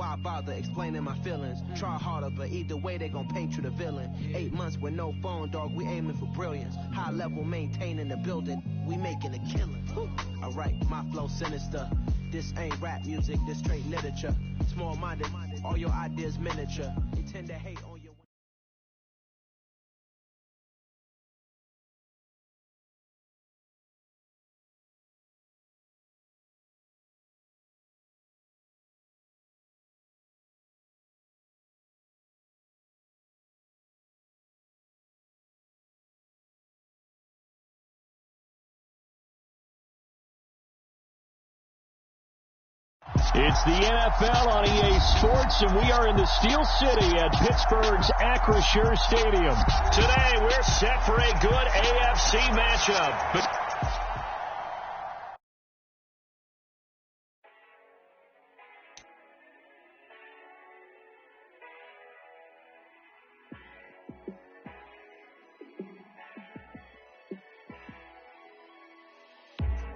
why bother explaining my feelings? Try harder, but either way they gon' paint you the villain. 8 months with no phone, dog, we aiming for brilliance. High level maintaining the building, we making a killing. Alright, my flow sinister. This ain't rap music, this straight literature. Small-minded, all your ideas miniature. They tend to hate on your... It's the NFL on EA Sports, and we are in the Steel City at Pittsburgh's Acrisure Stadium. Today, we're set for a good AFC matchup.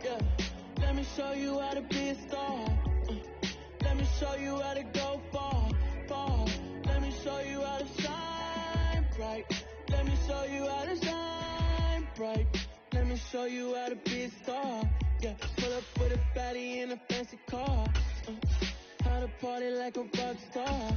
Yeah, let me show you how to be a star. Let me show you how to go far, far. Let me show you how to shine bright. Let me show you how to shine bright. Let me show you how to be a star. Yeah, pull up with a baddie in a fancy car. How to party like a rock star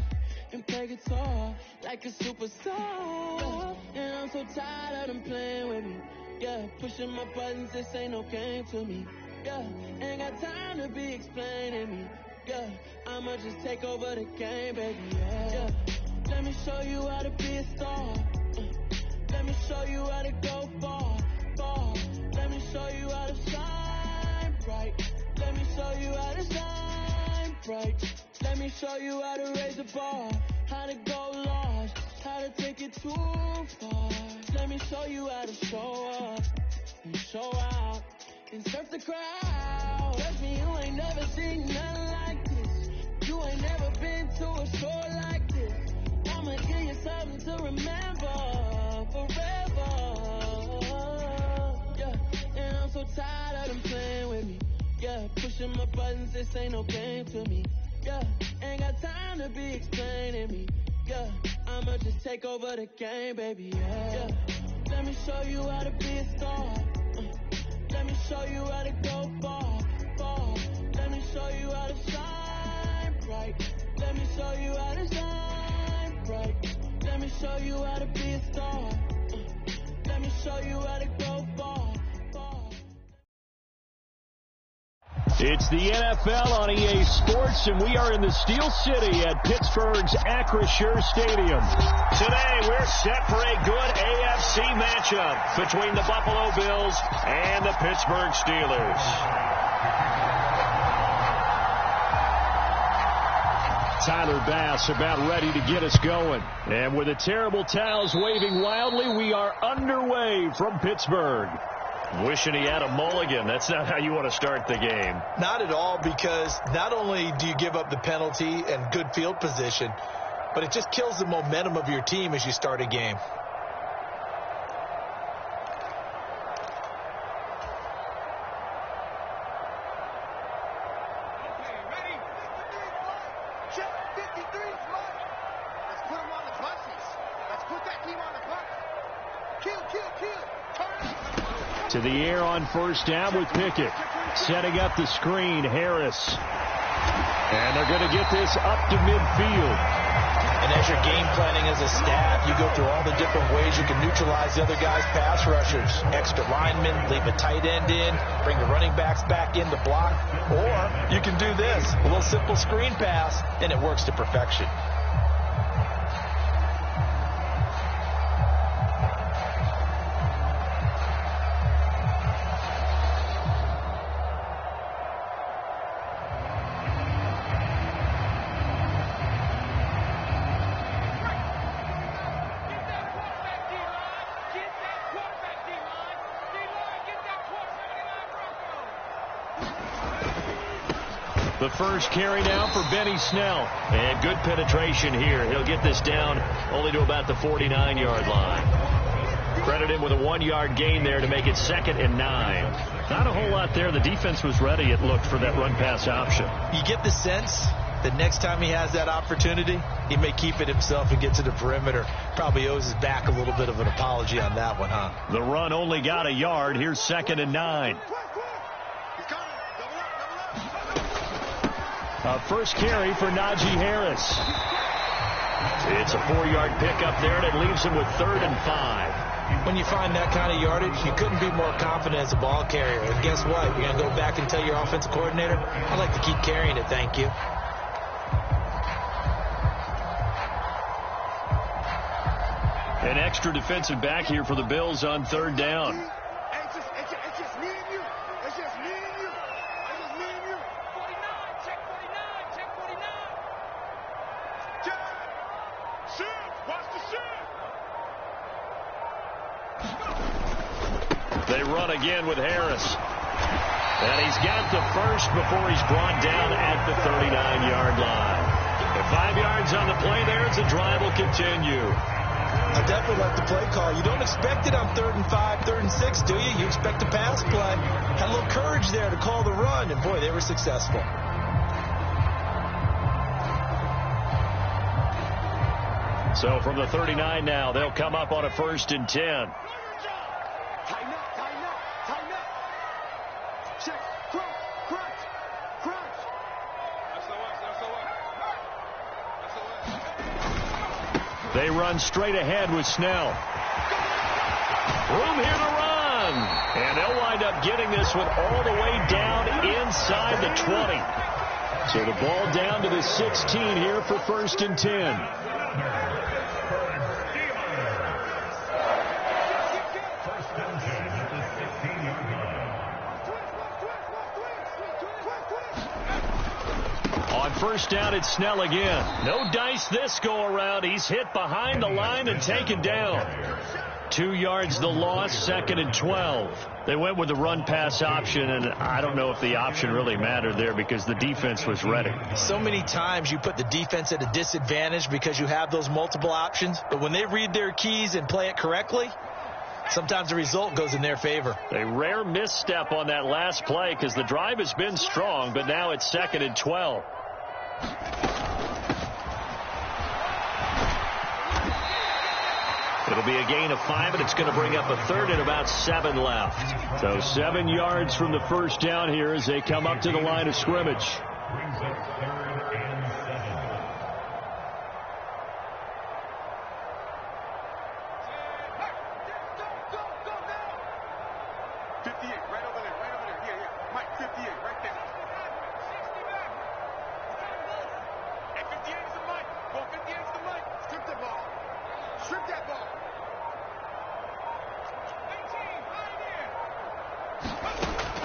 and play guitar like a superstar. Yeah, and I'm so tired of them playing with me. Yeah, pushing my buttons, this ain't no game to me. Yeah, ain't got time to be explaining me. Yeah, I'ma just take over the game, baby. Yeah, let me show you how to be a star. Let me show you how to go far, far. Let me show you how to shine bright. Let me show you how to shine bright. Let me show you how to raise the bar, how to go large, how to take it too far. Let me show you how to show up and show out and surf the crowd. Trust me, you ain't never seen nothing like this. You ain't never been to a show like this. I'ma give you something to remember forever. Yeah, and I'm so tired of them playing with me. Yeah, pushing my buttons, this ain't no game to me. Yeah, ain't got time to be explaining me. Yeah, I'ma just take over the game, baby. Yeah, let me show you how to be a star. Let me show you how to go far, far. Let me show you how to shine bright. Let me show you how to shine bright. Let me show you how to be a star. Let me show you how to go far, far. It's the NFL on EA Sports, and we are in the Steel City at Pittsburgh's Acrisure Stadium. Today, we're set for a good AFC matchup between the Buffalo Bills and the Pittsburgh Steelers. Tyler Bass about ready to get us going. And with the terrible towels waving wildly, we are underway from Pittsburgh. Wishing he had a mulligan. That's not how you want to start the game. Not at all, because not only do you give up the penalty and good field position, but it just kills the momentum of your team as you start a game. To the air on first down with Pickett. Setting up the screen, Harris. And they're going to get this up to midfield. And as you're game planning as a staff, you go through all the different ways you can neutralize the other guy's pass rushers. Extra linemen, leave a tight end in, bring the running backs back in to block. Or you can do this, a little simple screen pass, and it works to perfection. The first carry now for Benny Snell. And good penetration here. He'll get this down only to about the 49-yard line. Credit him with a 1-yard gain there to make it 2nd and 9. Not a whole lot there. The defense was ready, it looked, for that run-pass option. You get the sense the next time he has that opportunity, he may keep it himself and get to the perimeter. Probably owes his back a little bit of an apology on that one, huh? The run only got a yard. Here's 2nd and 9. A first carry for Najee Harris. It's a 4-yard pickup there, and it leaves him with 3rd and 5. When you find that kind of yardage, you couldn't be more confident as a ball carrier. And guess what? You're going to go back and tell your offensive coordinator, I'd like to keep carrying it, thank you. An extra defensive back here for the Bills on 3rd down. It's just me and you. It's just me and you. It's just me and you. 49, check 49, check 49. Check. Shift, watch the shift. They run again with Harris. And he's got the first before he's brought down at the 39-yard line. The 5 yards on the play there as the drive will continue. I definitely like the play call. You don't expect it on 3rd and 5, 3rd and 6, do you? You expect a pass play. Had a little courage there to call the run, and boy, they were successful. So from the 39 now, they'll come up on a 1st and 10. Tighten up, tighten up, tighten up. Check, crunch. They run straight ahead with Snell. Room here to run. And they'll wind up getting this one all the way down inside the 20. So the ball down to the 16 here for 1st and 10. On 1st down, it's Snell again. No dice this go around. He's hit behind the line and taken down. 2 yards the loss, 2nd and 12. They went with the run-pass option, and I don't know if the option really mattered there because the defense was ready. So many times you put the defense at a disadvantage because you have those multiple options, but when they read their keys and play it correctly, sometimes the result goes in their favor. A rare misstep on that last play because the drive has been strong, but now it's 2nd and 12. It'll be a gain of 5, and it's going to bring up a 3rd and about 7 left. So 7 yards from the 1st down here as they come up to the line of scrimmage.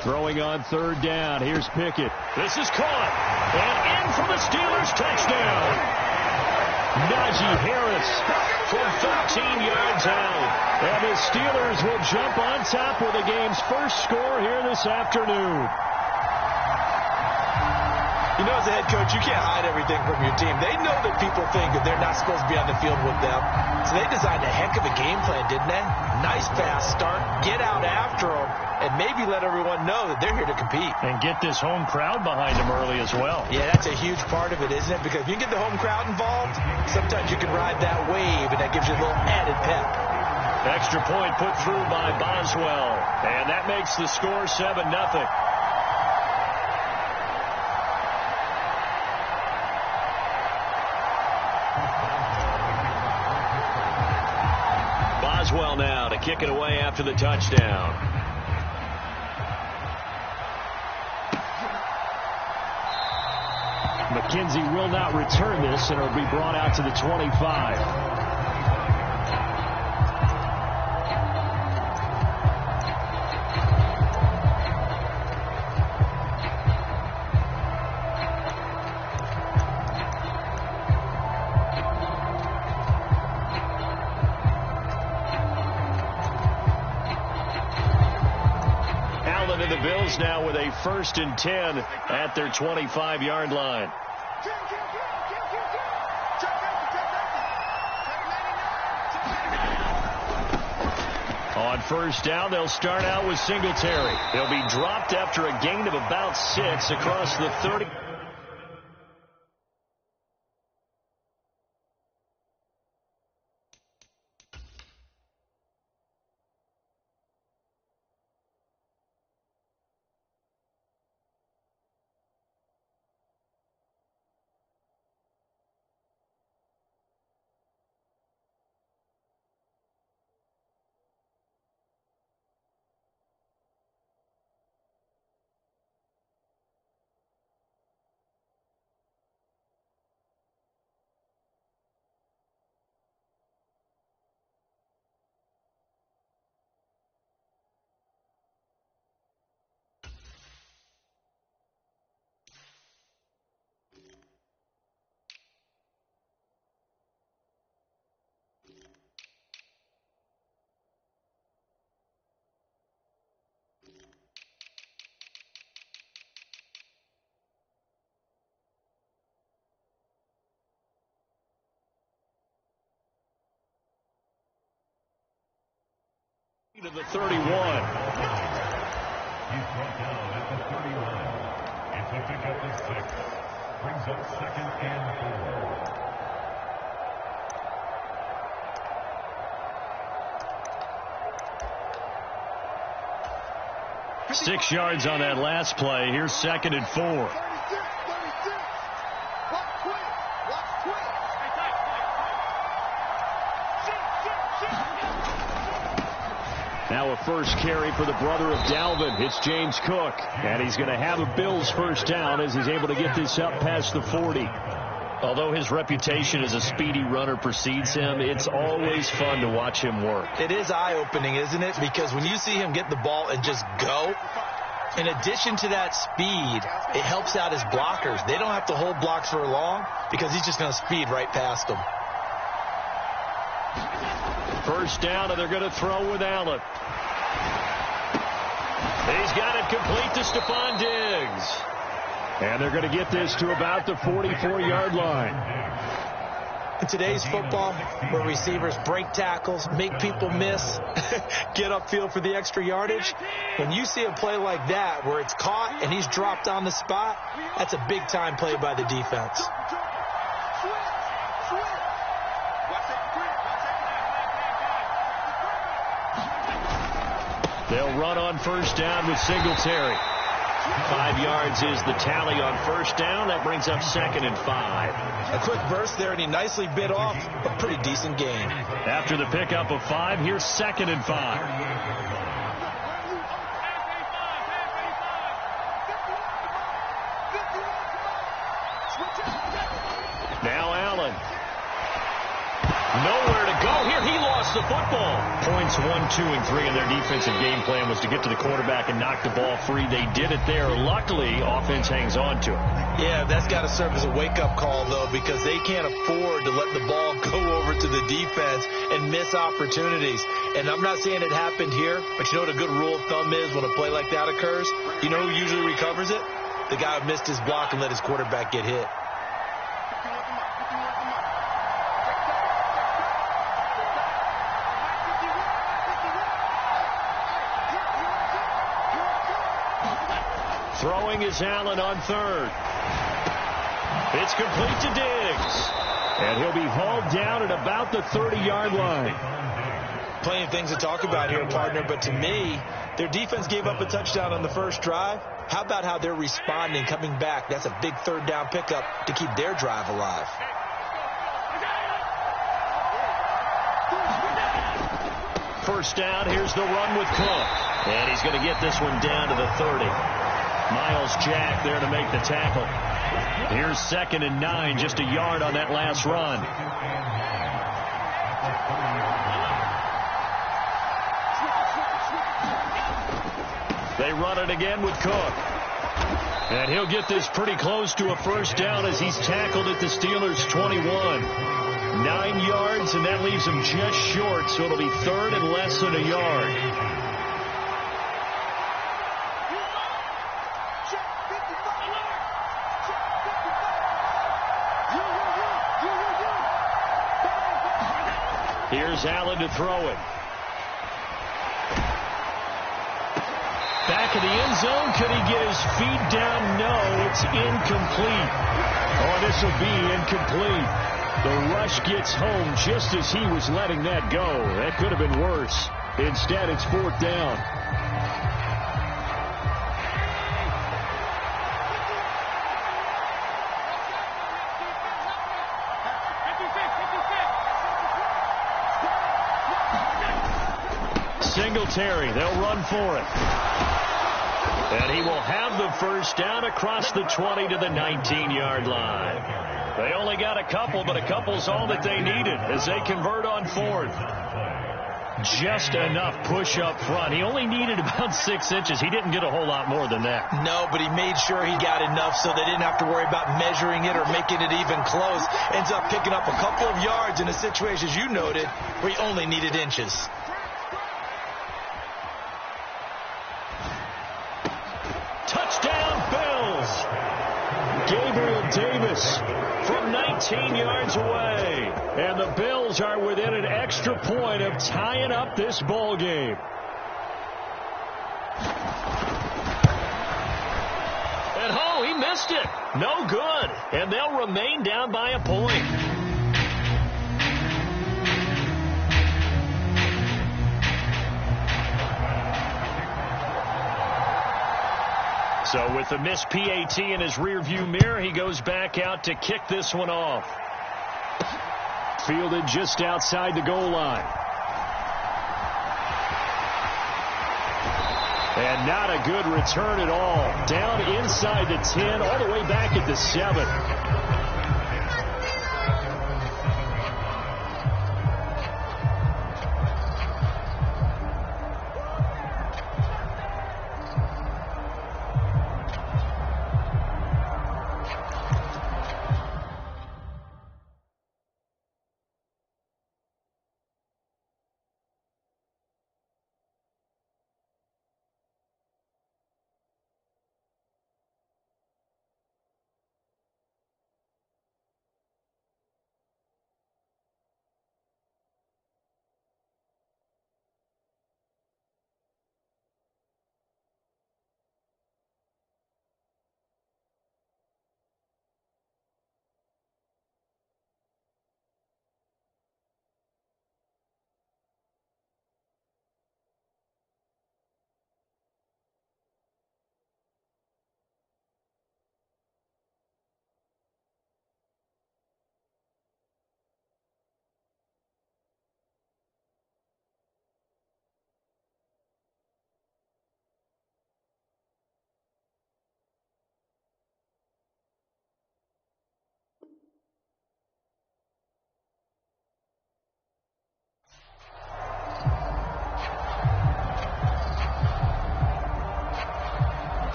Throwing on 3rd down. Here's Pickett. This is caught. And in for the Steelers touchdown. Najee Harris from 13 yards out. And the Steelers will jump on top with the game's first score here this afternoon. You know, as a head coach, you can't hide everything from your team. They know that people think that they're not supposed to be on the field with them. So they designed a heck of a game plan, didn't they? Nice fast start, get out after them, and maybe let everyone know that they're here to compete. And get this home crowd behind them early as well. Yeah, that's a huge part of it, isn't it? Because if you get the home crowd involved, sometimes you can ride that wave, and that gives you a little added pep. Extra point put through by Boswell. And that makes the score 7-0. Boswell now to kick it away after the touchdown. McKenzie will not return this, and it'll be brought out to the 25. The Bills now with a 1st and 10 at their 25-yard line. On 1st down, they'll start out with Singletary. They'll be dropped after a gain of about 6 across the 30. To the 31. He's brought down at the 31. It's a pickup of 6. Brings up 2nd and 4. 6 yards on that last play. Here's 2nd and 4. Now a first carry for the brother of Dalvin. It's James Cook. And he's going to have a Bills first down as he's able to get this up past the 40. Although his reputation as a speedy runner precedes him, it's always fun to watch him work. It is eye-opening, isn't it? Because when you see him get the ball and just go, in addition to that speed, it helps out his blockers. They don't have to hold blocks for long because he's just going to speed right past them. First down, and they're going to throw with Allen. He's got it complete to Stephon Diggs. And they're going to get this to about the 44-yard line. In today's football, where receivers break tackles, make people miss, get upfield for the extra yardage, when you see a play like that where it's caught and he's dropped on the spot, that's a big-time play by the defense. They'll run on first down with Singletary. 5 yards is the tally on first down. That brings up 2nd and 5. A quick burst there, and he nicely bit off a pretty decent gain. After the pickup of 5, here's 2nd and 5. Now Allen. Nowhere to go here. He lost the football. Points 1, 2, and 3 in their defensive game plan was to get to the quarterback and knock the ball free. They did it there. Luckily, offense hangs on to it. Yeah, that's got to serve as a wake-up call, though, because they can't afford to let the ball go over to the defense and miss opportunities. And I'm not saying it happened here, but you know what a good rule of thumb is when a play like that occurs? You know who usually recovers it? The guy who missed his block and let his quarterback get hit. Throwing is Allen on 3rd. It's complete to Diggs. And he'll be hauled down at about the 30-yard line. Plenty of things to talk about here, partner, but to me, their defense gave up a touchdown on the first drive. How about how they're responding, coming back? That's a big 3rd down pickup to keep their drive alive. First down, here's the run with Cook. And he's going to get this one down to the 30. Miles Jack there to make the tackle. Here's 2nd and 9, just a yard on that last run. They run it again with Cook. And he'll get this pretty close to a first down as he's tackled at the Steelers' 21. 9 yards, and that leaves him just short, so it'll be 3rd and less than a yard. Here's Allen to throw it. Back of the end zone. Could he get his feet down? No, it's incomplete. Oh, this will be incomplete. The rush gets home just as he was letting that go. That could have been worse. Instead, it's 4th down. Singletary, they'll run for it. And he will have the first down across the 20 to the 19-yard line. They only got a couple, but a couple's all that they needed as they convert on 4th. Just enough push up front. He only needed about 6 inches. He didn't get a whole lot more than that. No, but he made sure he got enough so they didn't have to worry about measuring it or making it even close. Ends up picking up a couple of yards in a situation, as you noted, where he only needed inches. Davis from 19 yards away. And the Bills are within an extra point of tying up this ball game. missed it. No good. And they'll remain down by a point. So with the missed PAT in his rearview mirror, he goes back out to kick this one off. Fielded just outside the goal line. And not a good return at all. Down inside the 10, all the way back at the 7.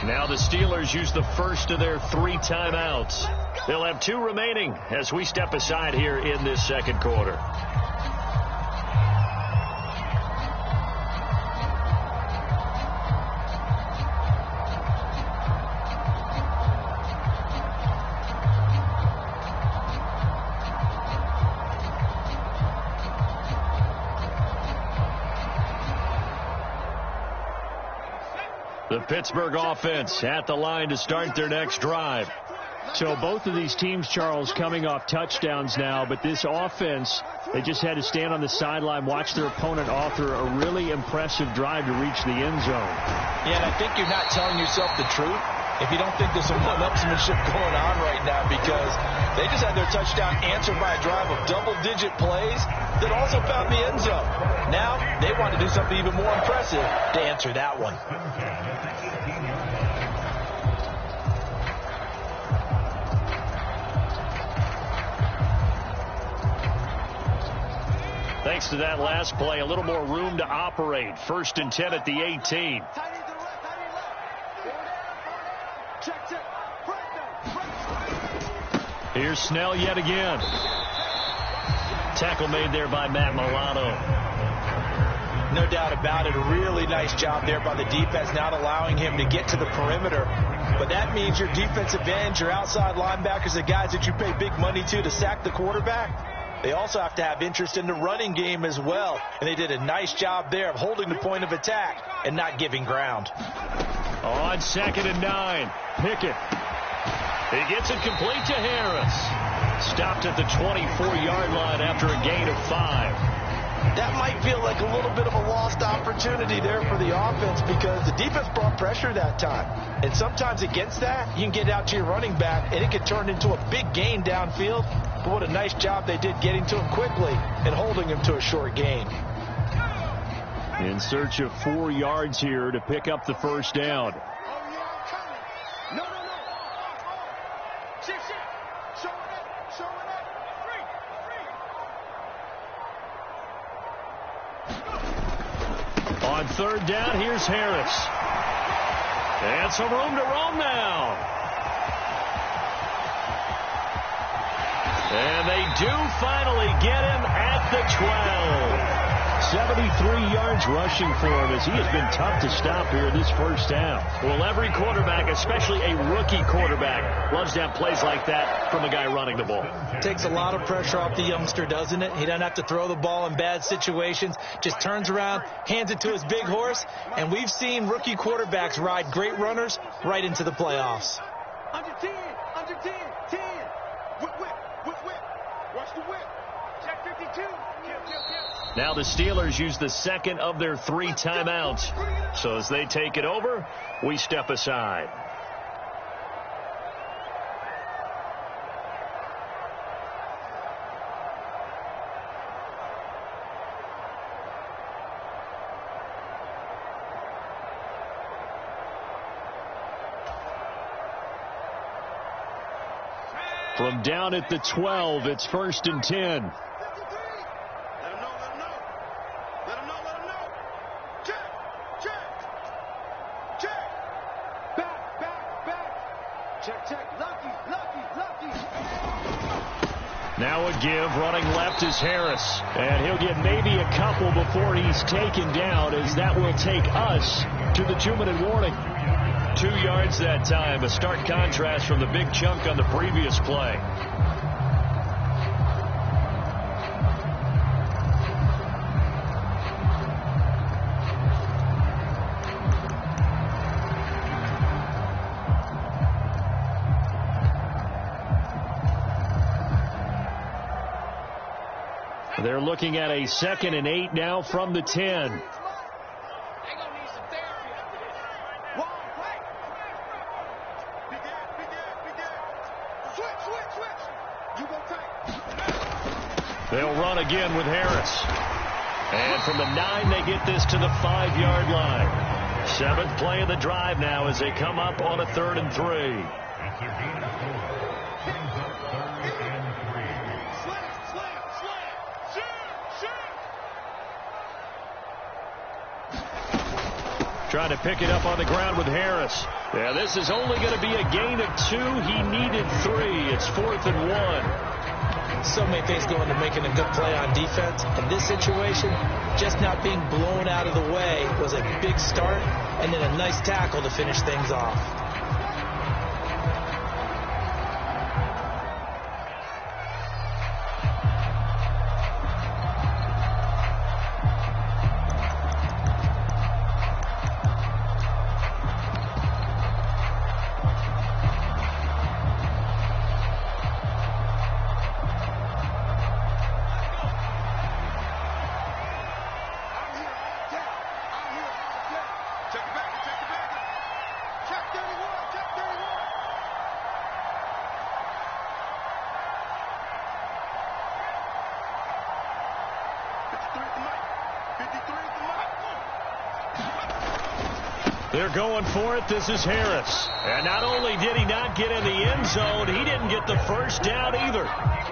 Now the Steelers use the first of their 3 timeouts. They'll have 2 remaining as we step aside here in this second quarter. The Pittsburgh offense at the line to start their next drive. So both of these teams, Charles, coming off touchdowns now, but this offense, they just had to stand on the sideline, watch their opponent author a really impressive drive to reach the end zone. Yeah, and I think you're not telling yourself the truth if you don't think there's some one-upsmanship going on right now, because they just had their touchdown answered by a drive of double-digit plays that also found the end zone. Now they want to do something even more impressive to answer that one. Thanks to that last play, a little more room to operate. 1st and 10 at the 18. Here's Snell yet again. Tackle made there by Matt Milano. No doubt about it. A really nice job there by the defense, not allowing him to get to the perimeter. But that means your defensive ends, your outside linebackers, the guys that you pay big money to sack the quarterback, they also have to have interest in the running game as well. And they did a nice job there of holding the point of attack and not giving ground. On 2nd and 9, Pickett. He gets it complete to Harris. Stopped at the 24-yard line after a gain of 5. That might feel like a little bit of a lost opportunity there for the offense, because the defense brought pressure that time. And sometimes against that, you can get out to your running back, and it can turn into a big gain downfield. But what a nice job they did getting to him quickly and holding him to a short gain. In search of 4 yards here to pick up the first down. On 3rd down, here's Harris. And some room to roam now. And they do finally get him at the 12. 73 yards rushing for him as he has been tough to stop here in this first half. Well, every quarterback, especially a rookie quarterback, loves to have plays like that from a guy running the ball. Takes a lot of pressure off the youngster, doesn't it? He doesn't have to throw the ball in bad situations. Just turns around, hands it to his big horse, and we've seen rookie quarterbacks ride great runners right into the playoffs. Under 10, 10. Whip. Watch the whip. Check 52. Now the Steelers use the second of their 3 timeouts. So as they take it over, we step aside. From down at the 12, it's 1st and 10. Let him know. Check. Back. Check. Lucky. Now a give, running left is Harris. And he'll get maybe a couple before he's taken down, as that will take us to the 2-minute warning. 2 yards that time, a stark contrast from the big chunk on the previous play. They're looking at a 2nd and 8 now from the 10. They'll run again with Harris. And from the 9, they get this to the 5-yard line. 7th play of the drive now as they come up on a 3rd and 3. After gain of 4, brings up 3rd and 3. Trying to pick it up on the ground with Harris. Yeah, this is only going to be a gain of 2. He needed 3. It's 4th and 1. So many things go into making a good play on defense. In this situation, just not being blown out of the way was a big start, and then a nice tackle to finish things off. They're going for it. This is Harris. And not only did he not get in the end zone, he didn't get the first down either.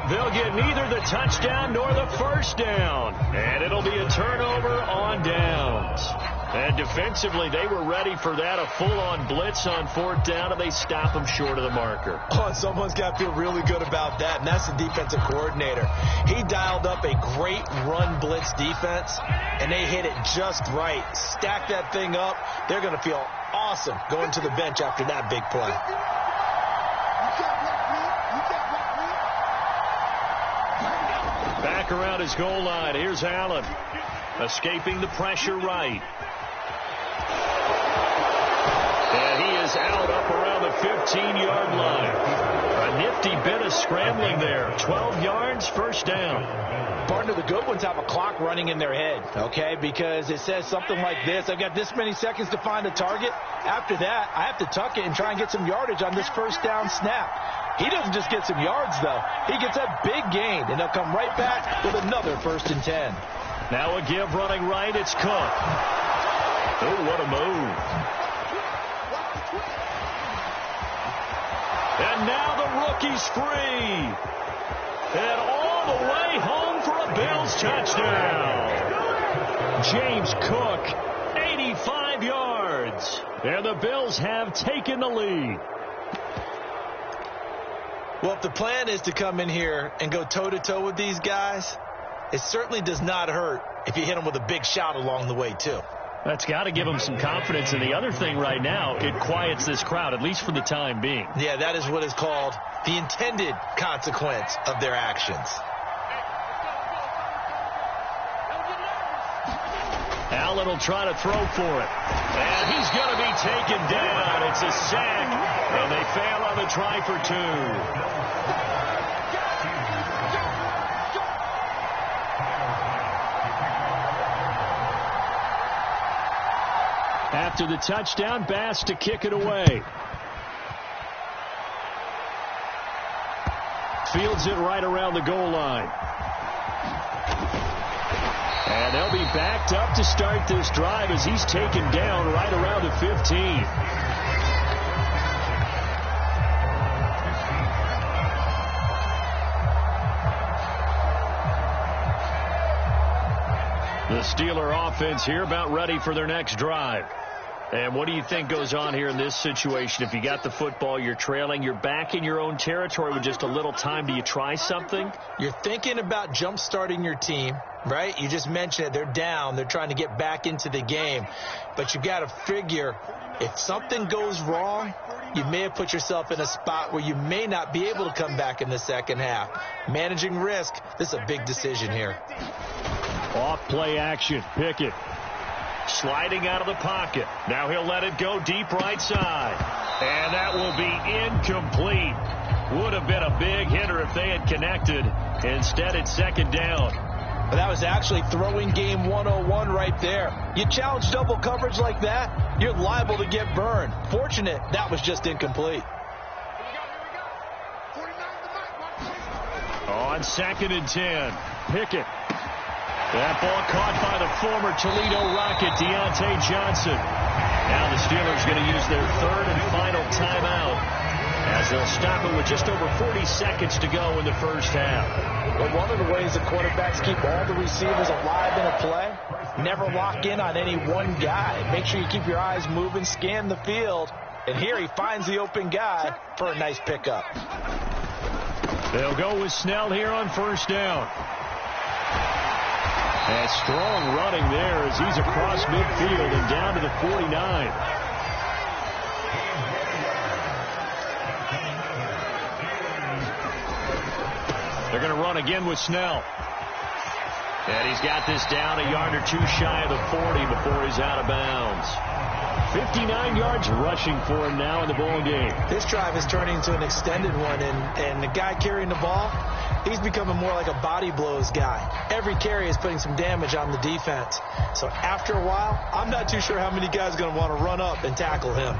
They'll get neither the touchdown nor the first down. And it'll be a turnover on downs. And defensively, they were ready for that, a full-on blitz on 4th down, and they stop him short of the marker. Oh, someone's got to feel really good about that, and that's the defensive coordinator. He dialed up a great run blitz defense, and they hit it just right. Stack that thing up. They're going to feel awesome going to the bench after that big play. Back around his goal line. Here's Allen. Escaping the pressure right. And he is out up around the 15-yard line. A nifty bit of scrambling there. 12 yards, first down. Partner, the good ones have a clock running in their head, okay, because it says something like this. I've got this many seconds to find a target. After that, I have to tuck it and try and get some yardage on this first down snap. He doesn't just get some yards, though. He gets a big gain, and they'll come right back with another 1st and 10. Now a give running right. It's Cook. Oh, what a move. And now the rookie's free. And all the way home for a Bills touchdown. James Cook, 85 yards. And the Bills have taken the lead. Well, if the plan is to come in here and go toe-to-toe with these guys, it certainly does not hurt if you hit them with a big shot along the way, too. That's got to give them some confidence. And the other thing right now, it quiets this crowd, at least for the time being. Yeah, that is what is called the intended consequence of their actions. Allen will try to throw for it. And he's going to be taken down. It's a sack. And they fail on the try for 2. After the touchdown, Bass to kick it away. Fields it right around the goal line. And they'll be backed up to start this drive as he's taken down right around the 15. The Steeler offense here about ready for their next drive. And what do you think goes on here in this situation? If you got the football, you're trailing, you're back in your own territory with just a little time. Do you try something? You're thinking about jump-starting your team, right? You just mentioned it. They're down. They're trying to get back into the game. But you've got to figure if something goes wrong, you may have put yourself in a spot where you may not be able to come back in the second half. Managing risk, this is a big decision here. Off play action. Pickett. Sliding out of the pocket. Now he'll let it go deep right side. And that will be incomplete. Would have been a big hitter if they had connected. Instead, it's second down. But that was actually throwing game 101 right there. You challenge double coverage like that, you're liable to get burned. Fortunate, that was just incomplete. On 2nd and 10. Pickett. That ball caught by the former Toledo Rocket, Deontay Johnson. Now the Steelers going to use their third and final timeout as they'll stop it with just over 40 seconds to go in the first half. Well, one of the ways the quarterbacks keep all the receivers alive in a play, never lock in on any one guy. Make sure you keep your eyes moving, scan the field, and here he finds the open guy for a nice pickup. They'll go with Snell here on first down. And strong running there as he's across midfield and down to the 49. They're going to run again with Snell. And he's got this down a yard or two shy of the 40 before he's out of bounds. 59 yards rushing for him now in the ball game. This drive is turning into an extended one, and the guy carrying the ball, he's becoming more like a body blows guy. Every carry is putting some damage on the defense. So after a while, I'm not too sure how many guys are going to want to run up and tackle him.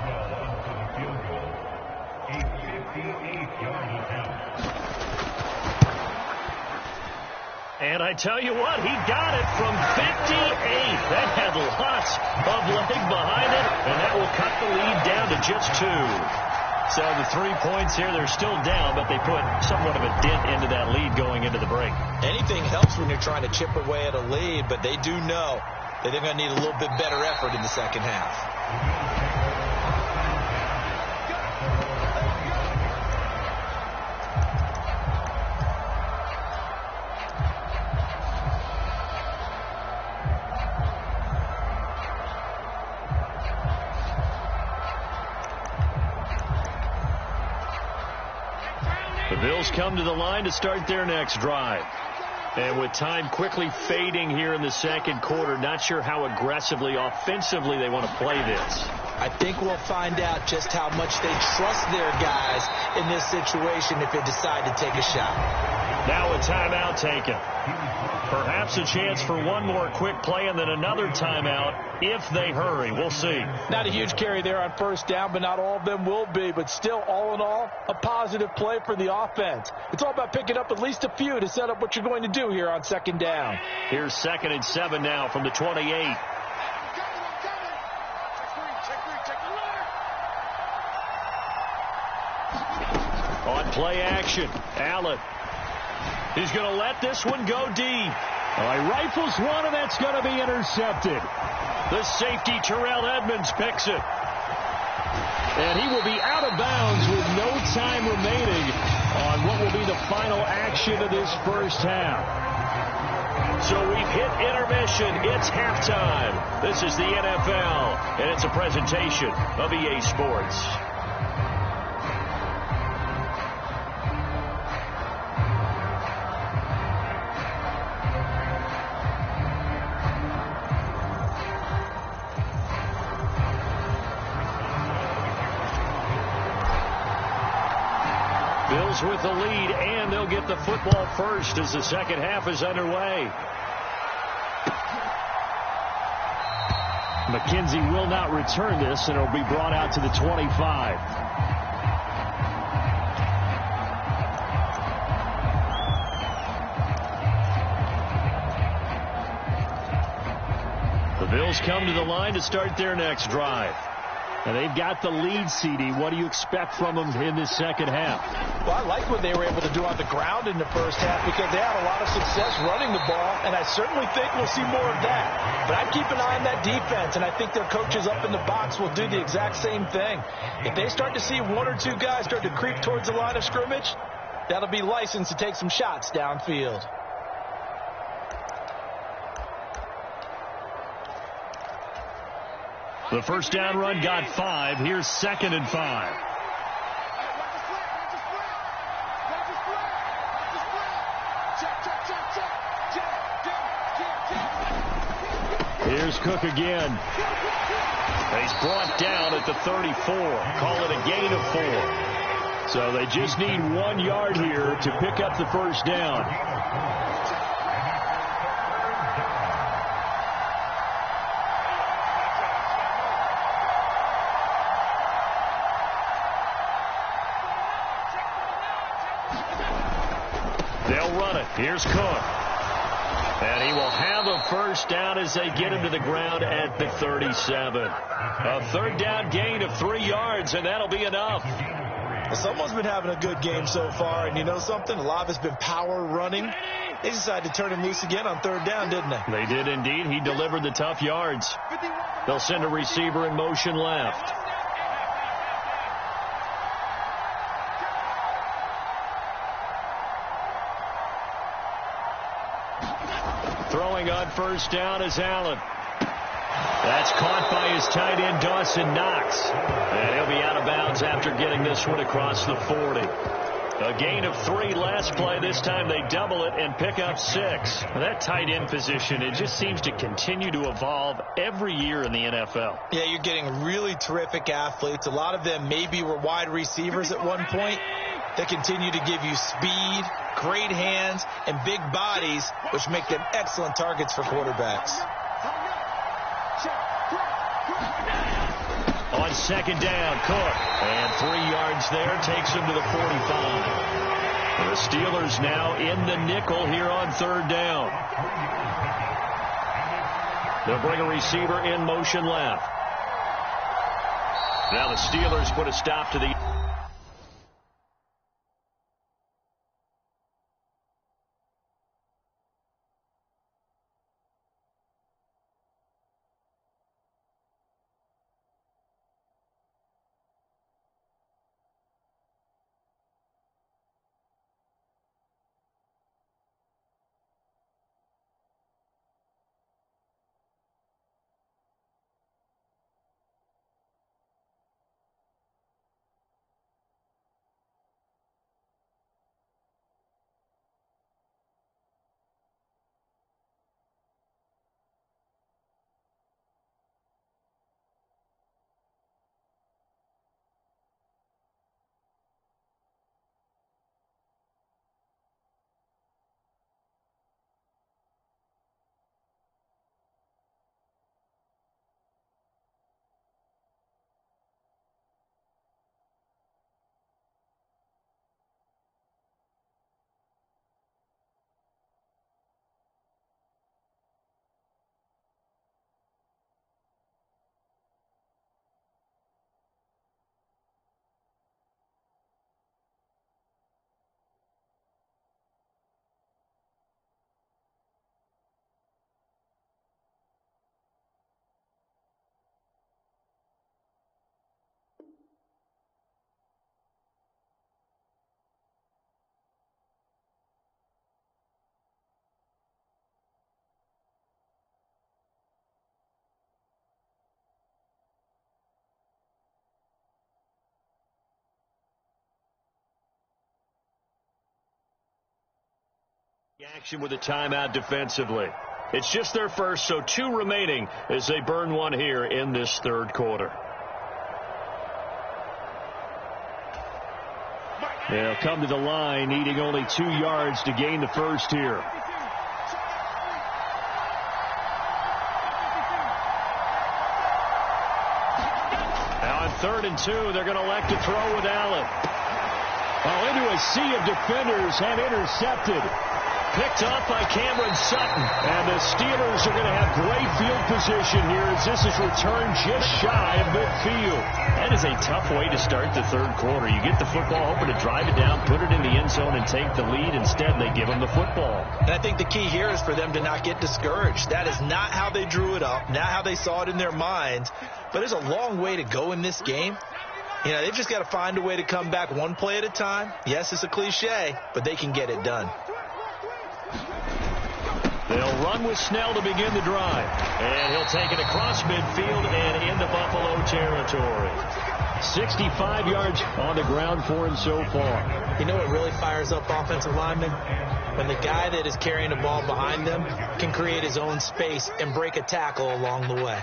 And I tell you what, he got it from 58. That had lots of leg behind it, and that will cut the lead down to just 2. So the 3 points here, they're still down, but they put somewhat of a dent into that lead going into the break. Anything helps when you're trying to chip away at a lead, but they do know that they're going to need a little bit better effort in the second half. Bills come to the line to start their next drive. And with time quickly fading here in the second quarter, not sure how aggressively, offensively they want to play this. I think we'll find out just how much they trust their guys in this situation if they decide to take a shot. Now a timeout taken. Perhaps a chance for one more quick play and then another timeout if they hurry. We'll see. Not a huge carry there on first down, but not all of them will be. But still, all in all, a positive play for the offense. It's all about picking up at least a few to set up what you're going to do here on second down. Here's 2nd and 7 now from the 28. On play action, Allen. He's going to let this one go deep. He rifles one, and that's going to be intercepted. The safety, Terrell Edmonds, picks it. And he will be out of bounds with no time remaining on what will be the final action of this first half. So we've hit intermission. It's halftime. This is the NFL, and it's a presentation of EA Sports. Bills with the lead, and they'll get the football first as the second half is underway. McKenzie will not return this, and it'll be brought out to the 25. The Bills come to the line to start their next drive. And they've got the lead, CD. What do you expect from them in this second half? Well, I like what they were able to do on the ground in the first half because they had a lot of success running the ball, and I certainly think we'll see more of that. But I'd keep an eye on that defense, and I think their coaches up in the box will do the exact same thing. If they start to see one or two guys start to creep towards the line of scrimmage, that'll be licensed to take some shots downfield. The first down run got 5. Here's 2nd and 5. Here's Cook again. He's brought down at the 34. Call it a gain of 4. So they just need 1 yard here to pick up the first down. They'll run it. Here's Cook. And he will have a first down as they get him to the ground at the 37. A third down gain of 3 yards, and that'll be enough. Well, someone's been having a good game so far, and you know something? A lot of it's been power running. They decided to turn him loose again on third down, didn't they? They did indeed. He delivered the tough yards. They'll send a receiver in motion left. Throwing on first down is Allen. That's caught by his tight end, Dawson Knox. And he'll be out of bounds after getting this one across the 40. A gain of 3 last play. This time they double it and pick up 6. That tight end position, it just seems to continue to evolve every year in the NFL. Yeah, you're getting really terrific athletes. A lot of them maybe were wide receivers at one point. They continue to give you speed, great hands, and big bodies, which make them excellent targets for quarterbacks. On second down, Cook. And 3 yards there takes him to the 45. The Steelers now in the nickel here on third down. They'll bring a receiver in motion left. Now the Steelers put a stop to the... Action with a timeout defensively. It's just their first, so 2 remaining as they burn one here in this third quarter. They'll come to the line, needing only 2 yards to gain the first here. Now on 3rd and 2, they're going to elect to throw with Allen. Oh, into a sea of defenders and intercepted. Picked off by Cameron Sutton. And the Steelers are going to have great field position here as this is returned just shy of midfield. That is a tough way to start the third quarter. You get the football, hoping to drive it down, put it in the end zone, and take the lead. Instead, they give them the football. And I think the key here is for them to not get discouraged. That is not how they drew it up, not how they saw it in their minds. But there's a long way to go in this game. You know, they've just got to find a way to come back one play at a time. Yes, it's a cliche, but they can get it done. They'll run with Snell to begin the drive. And he'll take it across midfield and into Buffalo territory. 65 yards on the ground for him so far. You know what really fires up offensive linemen? When the guy that is carrying the ball behind them can create his own space and break a tackle along the way.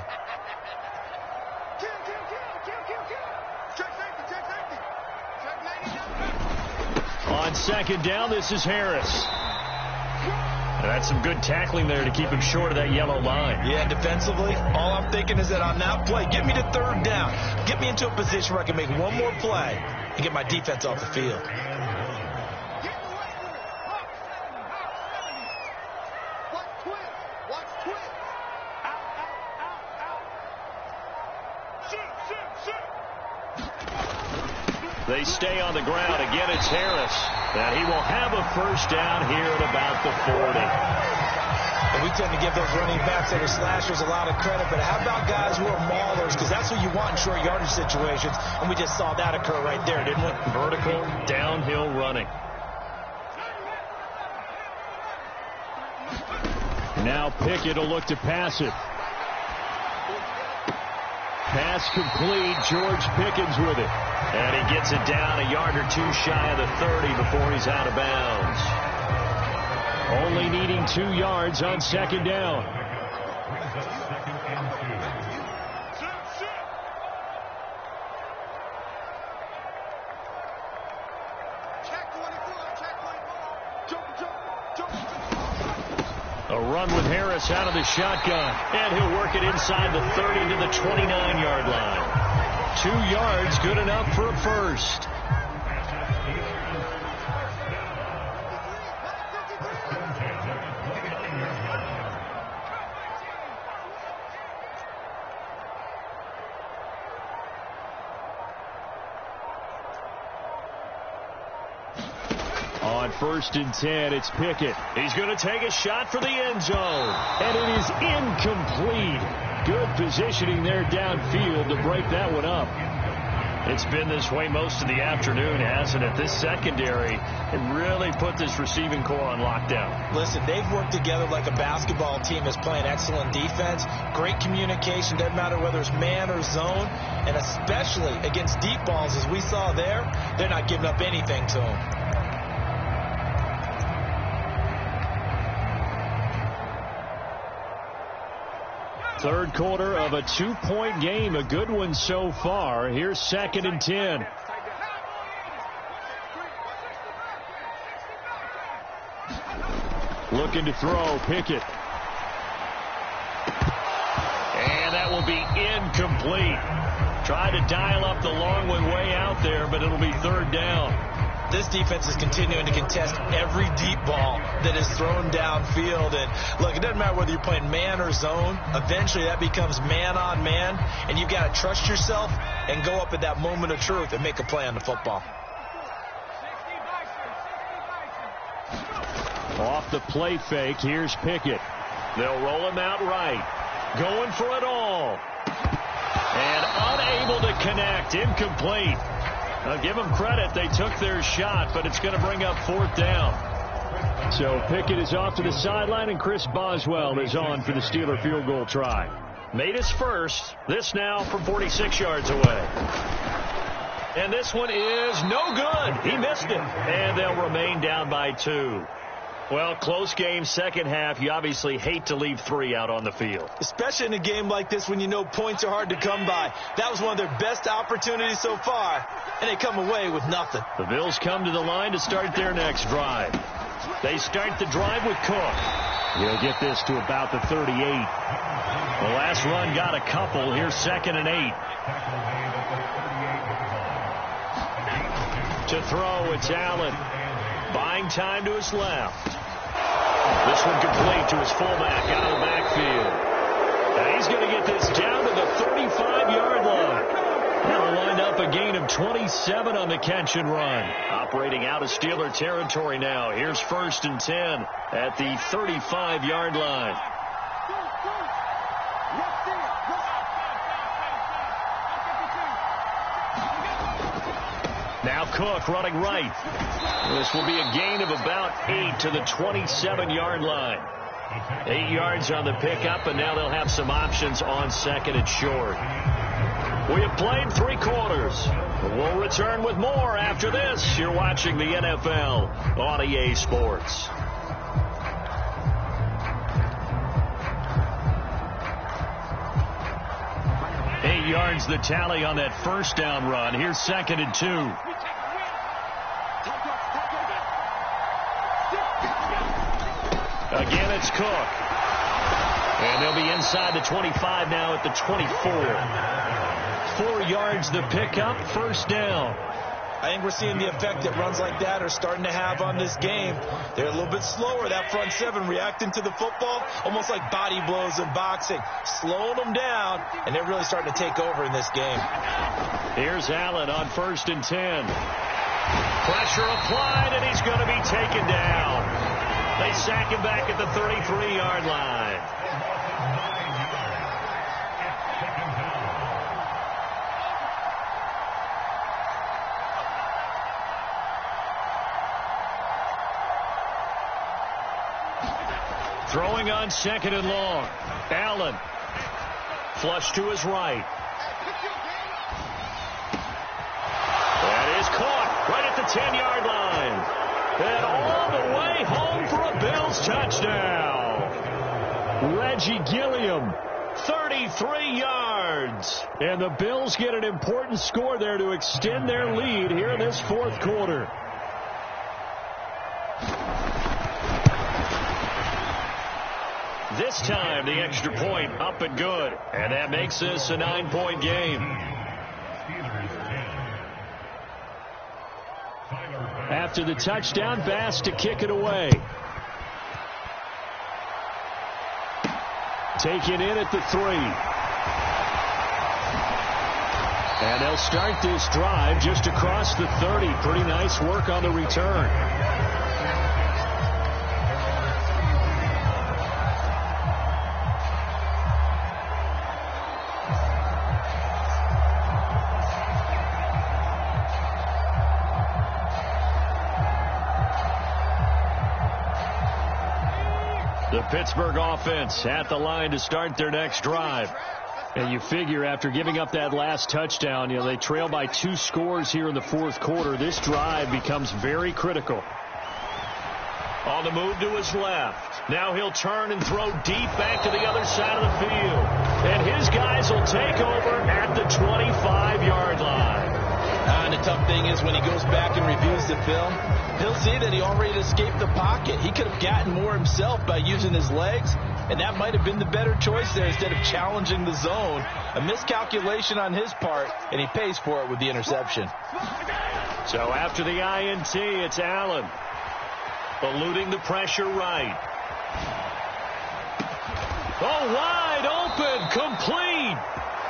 On 2nd down, this is Harris. That's some good tackling there to keep him short of that yellow line. Yeah, defensively, all I'm thinking is that on that play, get me to 3rd down. Get me into a position where I can make one more play and get my defense off the field. They stay on the ground. Again, it's Harris. And he will have a first down here at about the 40. And we tend to give those running backs that are slashers a lot of credit, but how about guys who are maulers? Because that's what you want in short yardage situations. And we just saw that occur right there, didn't we? Vertical, downhill running. Now Pickett will look to pass it. Pass complete. George Pickens with it. And he gets it down a yard or 2 shy of the 30 before he's out of bounds. Only needing 2 yards on 2nd down. A run with Harris out of the shotgun. And he'll work it inside the 30 to the 29-yard line. 2 yards, good enough for a first. On 1st and 10, it's Pickett. He's going to take a shot for the end zone. And it is incomplete. Good positioning there downfield to break that one up. It's been this way most of the afternoon, hasn't it? This secondary can really put this receiving core on lockdown. Listen, they've worked together like a basketball team that's playing excellent defense. Great communication, doesn't matter whether it's man or zone. And especially against deep balls, as we saw there, they're not giving up anything to them. Third quarter of a 2-point game. A good one so far. Here's 2nd and 10. Looking to throw. Pickett. And that will be incomplete. Try to dial up the long one way out there, but it'll be 3rd down. This defense is continuing to contest every deep ball that is thrown downfield. And look, it doesn't matter whether you're playing man or zone. Eventually that becomes man on man. And you've got to trust yourself and go up at that moment of truth and make a play on the football. Off the play fake, here's Pickett. They'll roll him out right. Going for it all. And unable to connect. Incomplete. I'll give them credit. They took their shot, but it's going to bring up 4th down. So Pickett is off to the sideline, and Chris Boswell is on for the Steeler field goal try. Made his first. This now from 46 yards away. And this one is no good. He missed it. And they'll remain down by 2. Well, close game, second half. You obviously hate to leave 3 out on the field. Especially in a game like this when you know points are hard to come by. That was one of their best opportunities so far, and they come away with nothing. The Bills come to the line to start their next drive. They start the drive with Cook. He'll get this to about the 38. The last run got a couple. Here's 2nd and 8. To throw, it's Allen. Buying time to his left. This one complete to his fullback out of the backfield. And he's going to get this down to the 35-yard line. That'll wind up a gain of 27 on the catch and run. Operating out of Steeler territory now. Here's 1st and 10 at the 35-yard line. Now Cook running right. This will be a gain of about 8 to the 27-yard line. 8 yards on the pickup, and now they'll have some options on 2nd and short. We have played 3 quarters. We'll return with more after this. You're watching the NFL on EA Sports. Eight yards the tally on that first down run. Here's 2nd and 2. Again, it's Cook. And they'll be inside the 25 now at the 24. 4 yards the pickup, first down. I think we're seeing the effect that runs like that are starting to have on this game. They're a little bit slower, that front 7, reacting to the football, almost like body blows in boxing, slowing them down, and they're really starting to take over in this game. Here's Allen on 1st and 10. Pressure applied, and he's going to be taken down. They sack him back at the 33-yard line. Throwing on 2nd and long. Allen. Flush to his right. That is caught right at the 10-yard line. And all the way home for a Bills touchdown. Reggie Gilliam, 33 yards. And the Bills get an important score there to extend their lead here in this 4th quarter. This time, the extra point up and good. And that makes this a 9-point game. After the touchdown, Bass to kick it away. Taken in at the 3. And they'll start this drive just across the 30. Pretty nice work on the return. The Pittsburgh offense at the line to start their next drive. And you figure after giving up that last touchdown, they trail by 2 scores here in the 4th quarter. This drive becomes very critical. On the move to his left. Now he'll turn and throw deep back to the other side of the field. And his guys will take over at the 25-yard line. And the tough thing is when he goes back and reviews the film, he'll see that he already escaped the pocket. He could have gotten more himself by using his legs, and that might have been the better choice there instead of challenging the zone. A miscalculation on his part, and he pays for it with the interception. So after the INT, it's Allen. Eluding the pressure right. Oh, wide open, complete.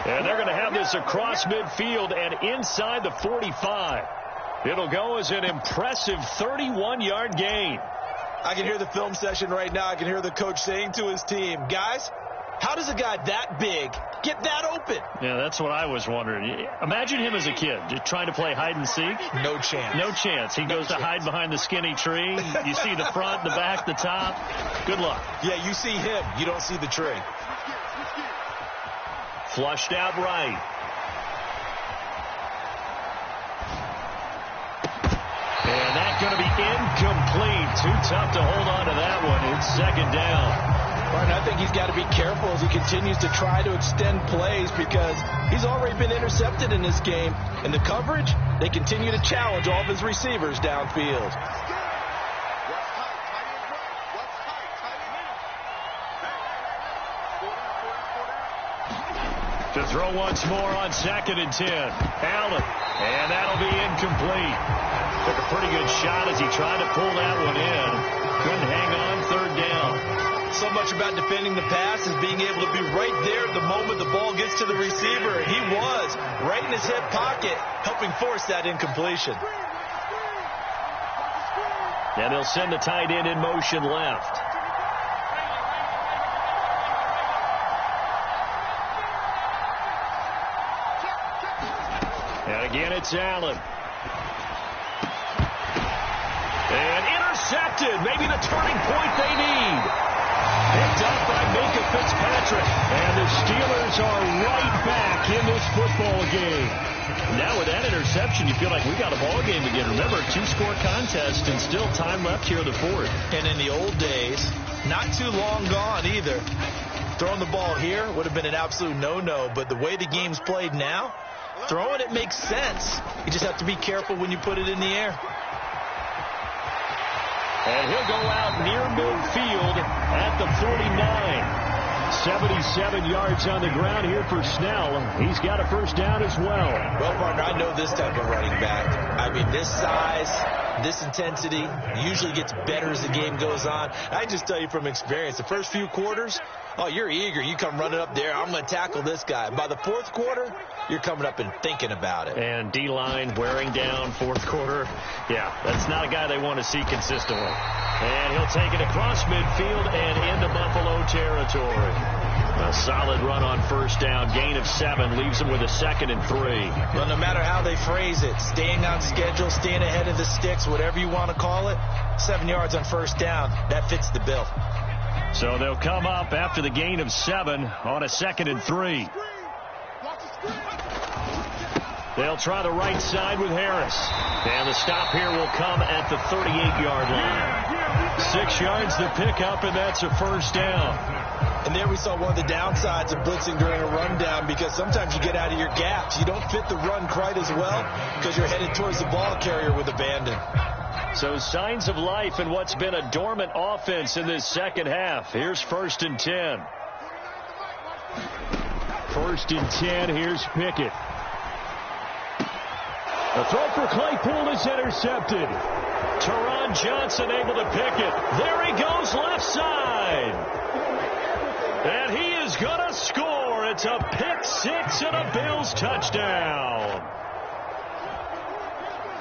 And they're going to have this across midfield and inside the 45. It'll go as an impressive 31-yard gain. I can hear the film session right now. I can hear the coach saying to his team, guys, how does a guy that big get that open? Yeah, that's what I was wondering. Imagine him as a kid just trying to play hide and seek. No chance. No chance. He goes to hide behind the skinny tree. You see the front, the back, the top. Good luck. Yeah, you see him. You don't see the tree. Flushed out right. And that's going to be incomplete too tough to hold on to that one. It's second down. Martin, I think he's got to be careful as he continues to try to extend plays because he's already been intercepted in this game. And the coverage, they continue to challenge all of his receivers downfield. To throw once more on 2nd and 10. Allen. And that'll be incomplete. Took a pretty good shot as he tried to pull that one in. Couldn't hang on, 3rd down. So much about defending the pass is being able to be right there the moment the ball gets to the receiver. And he was right in his hip pocket, helping force that incompletion. And they'll send the tight end in motion left. And again, it's Allen. And intercepted. Maybe the turning point they need. Picked up by Minka Fitzpatrick. And the Steelers are right back in this football game. Now with that interception, you feel like we got a ball game again. Remember, 2-score contest and still time left here in the 4th. And in the old days, not too long gone either. Throwing the ball here would have been an absolute no-no. But the way the game's played now, throwing it makes sense. You just have to be careful when you put it in the air. And he'll go out near midfield at the 49. 77 yards on the ground here for Snell. He's got a first down as well. Well, partner, I know this type of running back. I mean, this size, this intensity usually gets better as the game goes on. I just tell you from experience, the first few quarters, oh, you're eager. You come running up there. I'm going to tackle this guy. By the 4th quarter, you're coming up and thinking about it. And D-line wearing down 4th quarter. Yeah, that's not a guy they want to see consistently. And he'll take it across midfield and into Buffalo territory. A solid run on first down. Gain of 7 leaves him with a 2nd and 3. Well, no matter how they phrase it, staying on schedule, staying ahead of the sticks, whatever you want to call it, 7 yards on first down, that fits the bill. So they'll come up after the gain of 7 on a 2nd and 3. They'll try the right side with Harris. And the stop here will come at the 38-yard line. 6 yards to pick up, and that's a first down. And there we saw one of the downsides of blitzing during a rundown, because sometimes you get out of your gaps. You don't fit the run quite as well because you're headed towards the ball carrier with abandon. So signs of life in what's been a dormant offense in this second half. Here's 1st and 10. 1st and 10. Here's Pickett. The throw for Claypool is intercepted. Teron Johnson able to pick it. There he goes, left side. And he is going to score. It's a pick 6 and a Bills touchdown.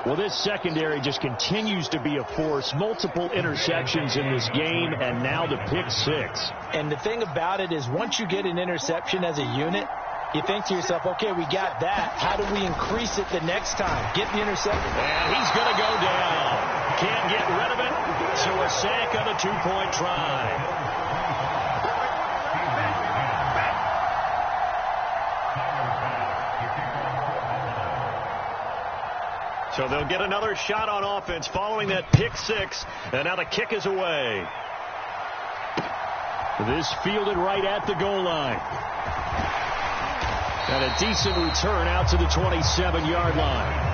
Well, this secondary just continues to be a force. Multiple interceptions in this game, and now the pick 6. And the thing about it is, once you get an interception as a unit, you think to yourself, okay, we got that. How do we increase it the next time? Get the interception. And he's going to go down. Can't get rid of it. So a sack on a 2-point try. So they'll get another shot on offense following that pick 6. And now the kick is away. This fielded right at the goal line. And a decent return out to the 27-yard line.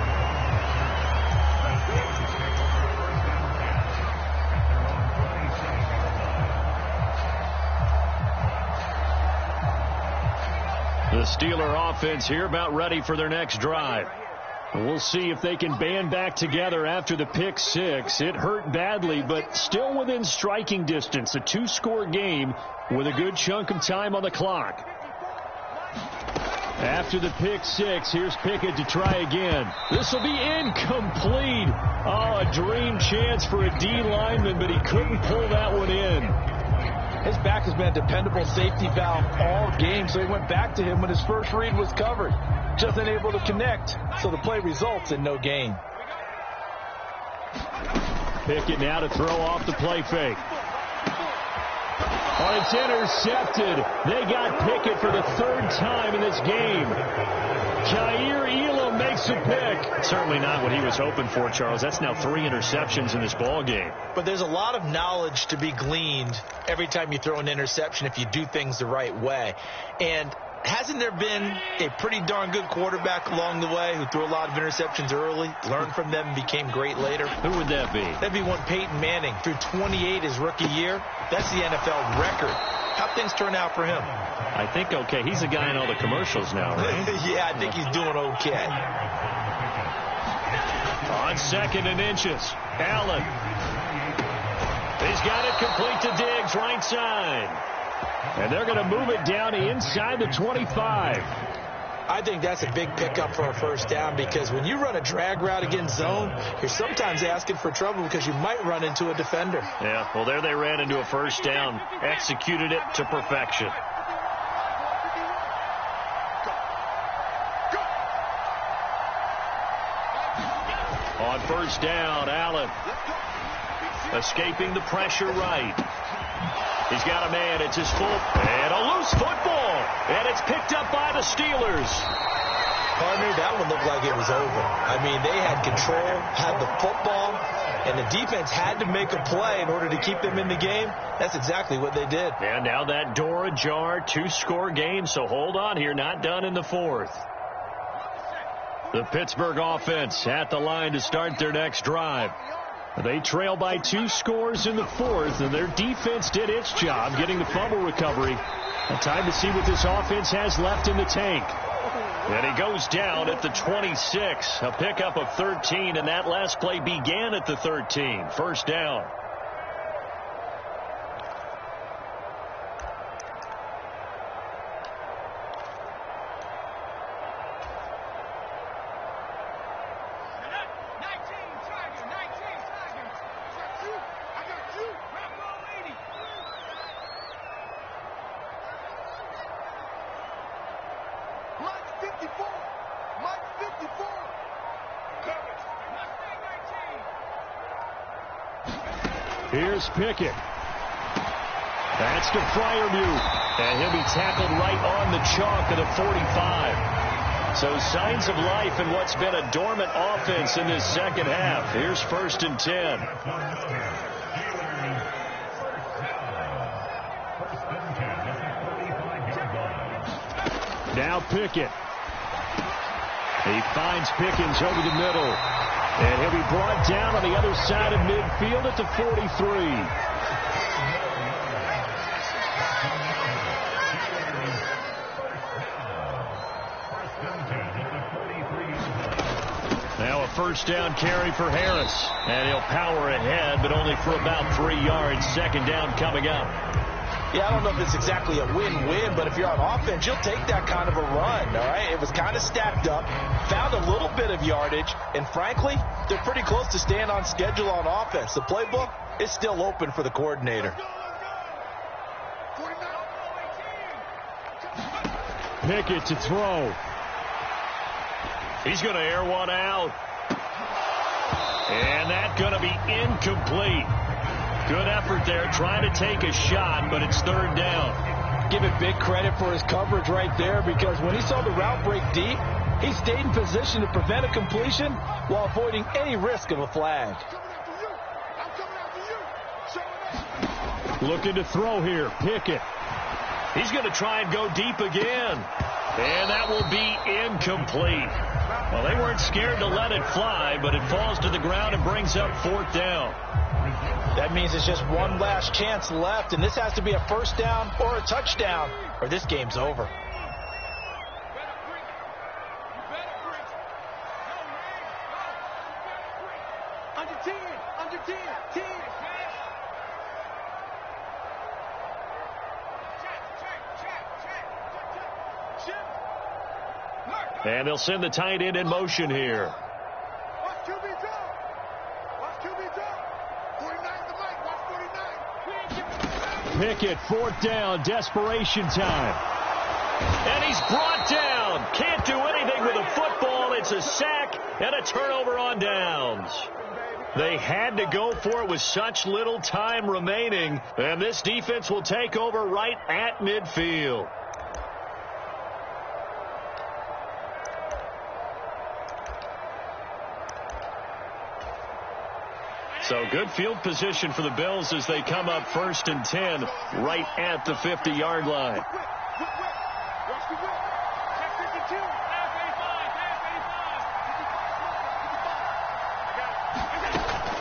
The Steeler offense here about ready for their next drive. We'll see if they can band back together after the pick 6. It hurt badly, but still within striking distance. A 2-score game with a good chunk of time on the clock. After the pick 6, here's Pickett to try again. This will be incomplete. Oh, a dream chance for a D lineman, but he couldn't pull that one in. His back has been a dependable safety valve all game, so he went back to him when his first read was covered. Just unable to connect, so the play results in no gain. Pickett now to throw off the play fake. But it's intercepted. They got Pickett for the third time in this game. Jair Elam makes a pick. Certainly not what he was hoping for, Charles. That's now 3 interceptions in this ball game. But there's a lot of knowledge to be gleaned every time you throw an interception if you do things the right way. And hasn't there been a pretty darn good quarterback along the way who threw a lot of interceptions early, learned from them, and became great later? Who would that be? That'd be one Peyton Manning. Threw 28 his rookie year. That's the NFL record. How'd things turn out for him? I think okay. He's a guy in all the commercials now, right? Yeah, I think he's doing okay. On 2nd and inches, Allen. He's got it complete to Diggs, right side. And they're going to move it down inside the 25. I think that's a big pickup for a first down because when you run a drag route against zone, you're sometimes asking for trouble because you might run into a defender. Yeah, well, there they ran into a first down, executed it to perfection. On first down, Allen escaping the pressure right. He's got a man. It's his full. And a loose football. And it's picked up by the Steelers. Partner, that one looked like it was over. I mean, they had control, had the football, and the defense had to make a play in order to keep them in the game. That's exactly what they did. And now that door ajar, 2-score game. So hold on here. Not done in the 4th. The Pittsburgh offense at the line to start their next drive. They trail by 2 scores in the 4th, and their defense did its job getting the fumble recovery. A time to see what this offense has left in the tank. And he goes down at the 26. A pickup of 13, and that last play began at the 13. First down. Here's Pickett. That's to Freiermuth. And he'll be tackled right on the chalk of the 45. So signs of life in what's been a dormant offense in this second half. Here's 1st and 10. Now Pickett. He finds Pickens over the middle. And he'll be brought down on the other side of midfield at the 43. Now a first down carry for Harris. And he'll power ahead, but only for about 3 yards. Second down coming up. Yeah, I don't know if it's exactly a win-win, but if you're on offense, you'll take that kind of a run, all right? It was kind of stacked up, found a little bit of yardage, and frankly, they're pretty close to staying on schedule on offense. The playbook is still open for the coordinator. Pickett to throw. He's going to air one out. And that's going to be incomplete. Good effort there, trying to take a shot, but it's 3rd down. Give it big credit for his coverage right there because when he saw the route break deep, he stayed in position to prevent a completion while avoiding any risk of a flag. Looking to throw here, Pickett. He's going to try and go deep again. And that will be incomplete. Well, they weren't scared to let it fly, but it falls to the ground and brings up 4th down. That means it's just one last chance left, and this has to be a first down or a touchdown, or this game's over. And they'll send the tight end in motion here. Pickett, 4th down, desperation time. And he's brought down. Can't do anything with a football. It's a sack and a turnover on downs. They had to go for it with such little time remaining, and this defense will take over right at midfield. So good field position for the Bills as they come up 1st and 10 right at the 50-yard line.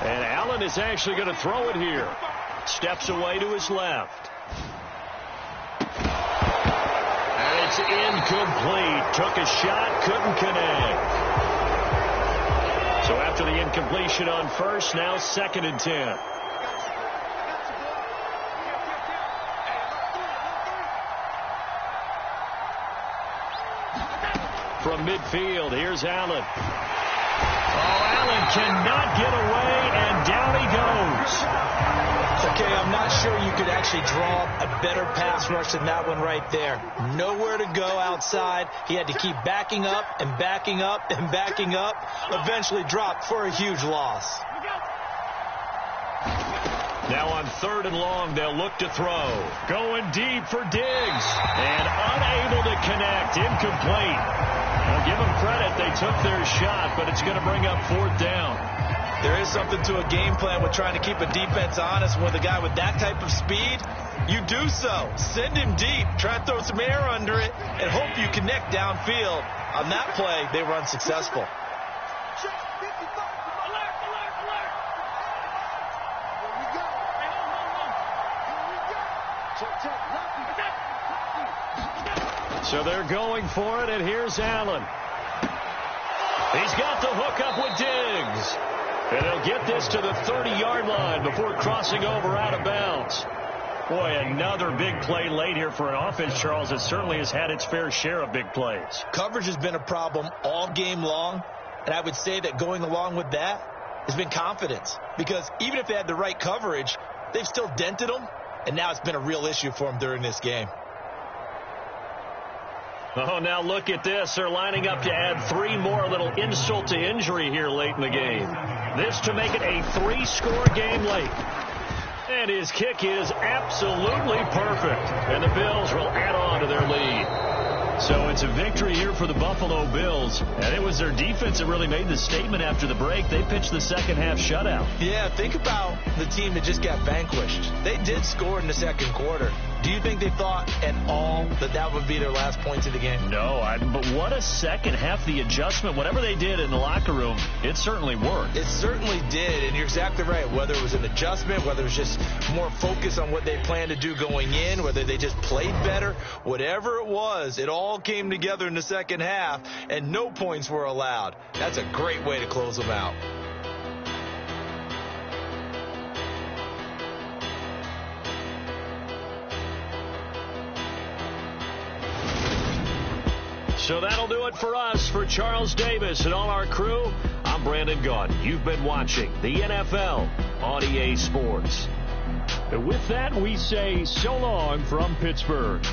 And Allen is actually going to throw it here. Steps away to his left. And it's incomplete. Took a shot, couldn't connect. So after the incompletion on first, now 2nd and 10. From midfield, here's Allen. Oh, Allen cannot get away, and down he goes. Okay, I'm not sure you could actually draw a better pass rush than that one right there. Nowhere to go outside. He had to keep backing up and backing up and backing up. Eventually dropped for a huge loss. Now on 3rd and long, they'll look to throw. Going deep for Diggs. And unable to connect. Incomplete. Well, give them credit. They took their shot, but it's going to bring up 4th down. There is something to a game plan with trying to keep a defense honest. With a guy with that type of speed, you do so. Send him deep. Try to throw some air under it and hope you connect downfield. On that play, they were unsuccessful. So they're going for it, and here's Allen. He's got the hook up with Diggs. And they'll get this to the 30-yard line before crossing over out of bounds. Boy, another big play late here for an offense, Charles, that certainly has had its fair share of big plays. Coverage has been a problem all game long, and I would say that going along with that has been confidence. Because even if they had the right coverage, they've still dented them, and now it's been a real issue for them during this game. Oh, now look at this. They're lining up to add 3 more, a little insult to injury here late in the game. This to make it a 3-score game late. And his kick is absolutely perfect. And the Bills will add on to their lead. So it's a victory here for the Buffalo Bills. And it was their defense that really made the statement after the break. They pitched the second-half shutout. Yeah, think about the team that just got vanquished. They did score in the second quarter. Do you think they thought at all that that would be their last points of the game? No, but what a second half. The adjustment, whatever they did in the locker room, it certainly worked. It certainly did, and you're exactly right. Whether it was an adjustment, whether it was just more focus on what they planned to do going in, whether they just played better, whatever it was, it all came together in the second half, and no points were allowed. That's a great way to close them out. So that'll do it for us. For Charles Davis and all our crew, I'm Brandon Gaudin. You've been watching the NFL on EA Sports. And with that, we say so long from Pittsburgh.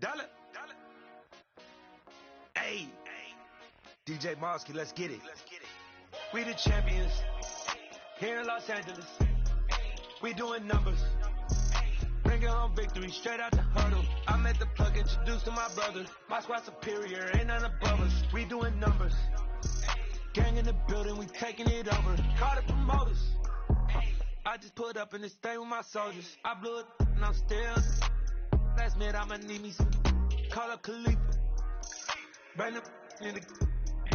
Dollar. Hey, DJ Mosky, let's get it. We the champions here in Los Angeles. We doing numbers. Bringing home victory straight out the huddle. I'm at the plug, introduced to my brothers. My squad superior, ain't none above us. We doing numbers. Gang in the building, we taking it over. Call the promoters. I just put up in this thing with my soldiers. I blew it and I'm still. Last minute I'ma need me some. Call up Khalifa. Bring them in the.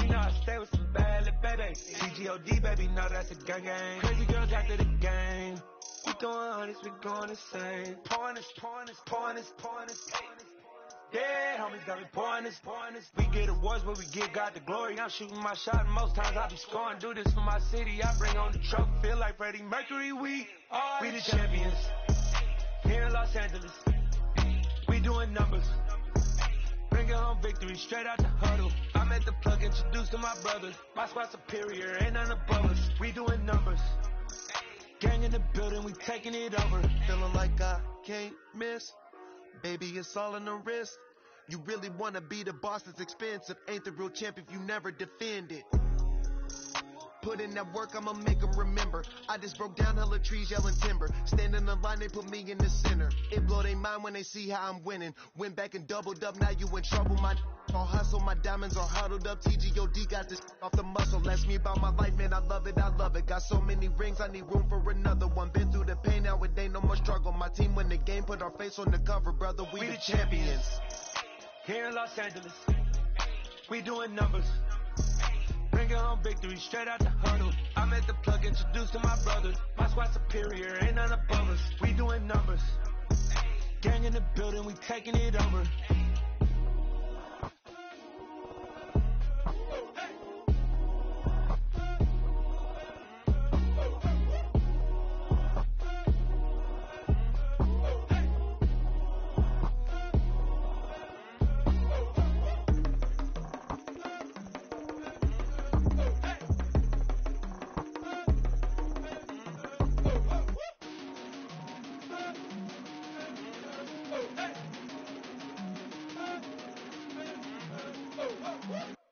You know I stay with some bad little baby. CGOD baby, know that's a gang gang. Crazy girls after the game. We going honest, we going insane. Pouring this. Yeah, homies got me pouring this. We get awards, but we give God the glory. I'm shooting my shot, and most times I be scoring. Do this for my city, I bring on the trophy. Feel like Freddie Mercury, we the champions. Here in Los Angeles, we doing numbers. Bringing home victory straight out the huddle. I'm at the plug, introduced to my brothers. My squad superior, ain't none above us. We doing numbers. Gang in the building, we taking it over. Feeling like I can't miss. Baby, it's all in the wrist. You really wanna be the boss, it's expensive. Ain't the real champ if you never defend it. Put in that work, I'ma make them remember. I just broke down hella trees, yelling timber. Stand in the line, they put me in the center. It blow their mind when they see how I'm winning. Went back and doubled up, now you in trouble. My all hustle, my diamonds are huddled up. TGOD got this off the muscle. Ask me about my life, man, I love it. Got so many rings, I need room for another one. Been through the pain, now it ain't no more struggle. My team win the game, put our face on the cover, brother. We the champions. Here in Los Angeles, we doing numbers. Bringing home victory straight out the huddle. I'm at the plug, introduced to my brothers. My squad superior, ain't none above us. We doing numbers. Gang in the building, we taking it over.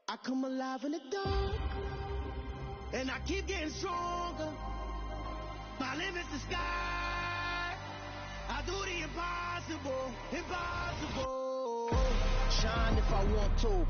I come alive in the dark, and I keep getting stronger. My limit's the sky. I do the impossible. Shine if I want to.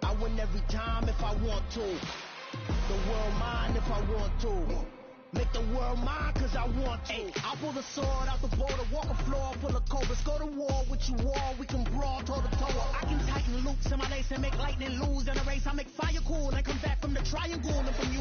I win every time if I want to. The world mine if I want to. Make the world mine cause I want to. I pull the sword out the border, walk a floor, pull a cobras, go to war with you all, we can brawl toe to toe. I can tighten loops in my lace and make lightning lose in a race. I make fire cool and come back from the triangle and from